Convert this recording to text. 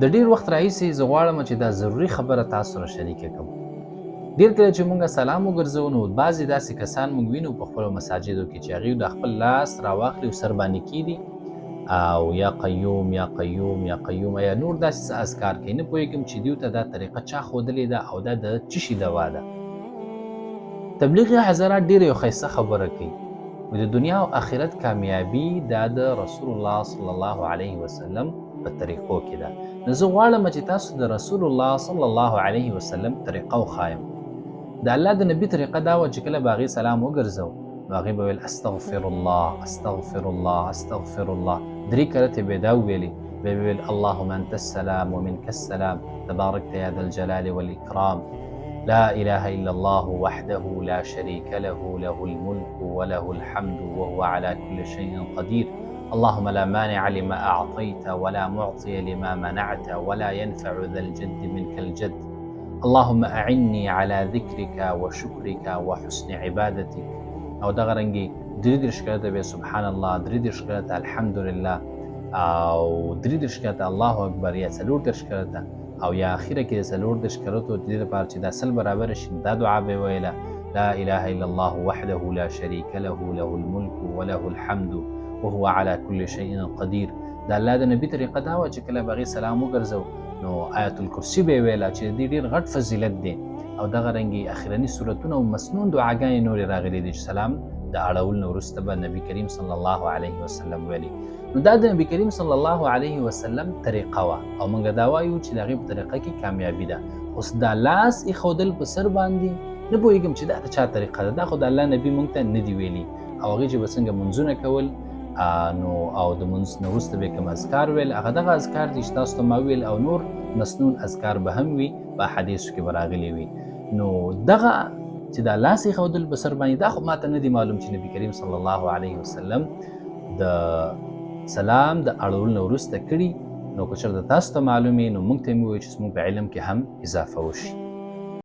د ډیر وخت راهیسې زه غواړم چې دا ضروري خبره تاسو سره شریکه کړم. ډیر کله چې مونږ سلام وګرځو نو بعضې داسې کسان مونږ وینو په خپلو مساجدو کې چې هغوی د خپل لاس راواخلي او سر باندې کیږدي او یا قیوم یا قیوم یا قیوم یا نور داسې څه اذکار کوي. نه پوهېږم چې دوی ته دا طریقه چا ښودلې ده او دا د څه شي دوا ده. تبلیغي حضرات ډېره یو ښایسته خبره کوي، د دنیا او آخرت کامیابي دا د رسول الله صلی الله علیه وسلم په طریقو کې ده. نو زه غواړم چې تاسو د رسول الله صلی الله علیه وسلم طریقه وښایم. د الله د نبي طریقه دا وه چې کله به هغې سلام وګرځو نو هغې به ویل استغفر الله استغفر الله استغفر الله. 3 کرتې به یې دا وویلې، بیا به ویل اللهم انت السلام ومنك السلام تبارکت یا ذا الجلال والإکرام لا إله إلا الله وحده لا شريك له له الملك وله الحمد وهو على كل شيء قدير اللهم لا مانع لما أعطيت ولا معطي لما منعت ولا ينفع ذا الجد منك الجد اللهم أعني على ذكرك وشكرك وحسن عبادتك. او دغه رنګې 33 کرته به سبحان الله، 33 کرته الحمد لله او 33 کرته الله اکبر یا 34 کرته او یا اخیره کې 34 کرته د دې لپاره چې دا سل برابر شي دا دعا به ویله لا اله الا الله وحده لا شريك له له الملك وله الحمد وهو على كل شيء قدير. دا الله د نبی طریقه دا و چې کله به سلام وګرځو نو آیت الکرسی به ویله چې دې ډېر غټ فضیلت دی. او دغه رنګې اخرني سورتونه او مسنون دعاګانې نورې راغلي دي چې سلام د اړول نه وروسته به نبي کریم صلی الله علیه وسلم ویلي. نو دا د نبي کریم صلی الله علیه وسلم طریقه وه او موږ دا وایو چې د هغې په طریقه کې کامیابي ده. اوس دا لاس ایښودل په سر باندې نه پوهېږم چې دا د چا طریقه ده، دا خو د الله نبي موږ ته نه دي ویلي. او هغې چې به څنګه منځونه کول نو او د منځ نه وروسته به کوم اذکار ویل هغه دغه اذکار دي چې تاسو ته ما ویل او نور مسنون اذکار به هم وي په احادیثو کې به راغلي وي. نو دغه چې دا لاس ایښودل په سر باندې دا خو ماته نه دي معلوم چې نبي کریم صلی الله علیه وسلم د سلام د اړولو نه وروسته کړي. نو که چېرته تاسو ته معلوم وي نو موږ ته یې ووایئ چې زموږ په علم کې هم اضافه وشي.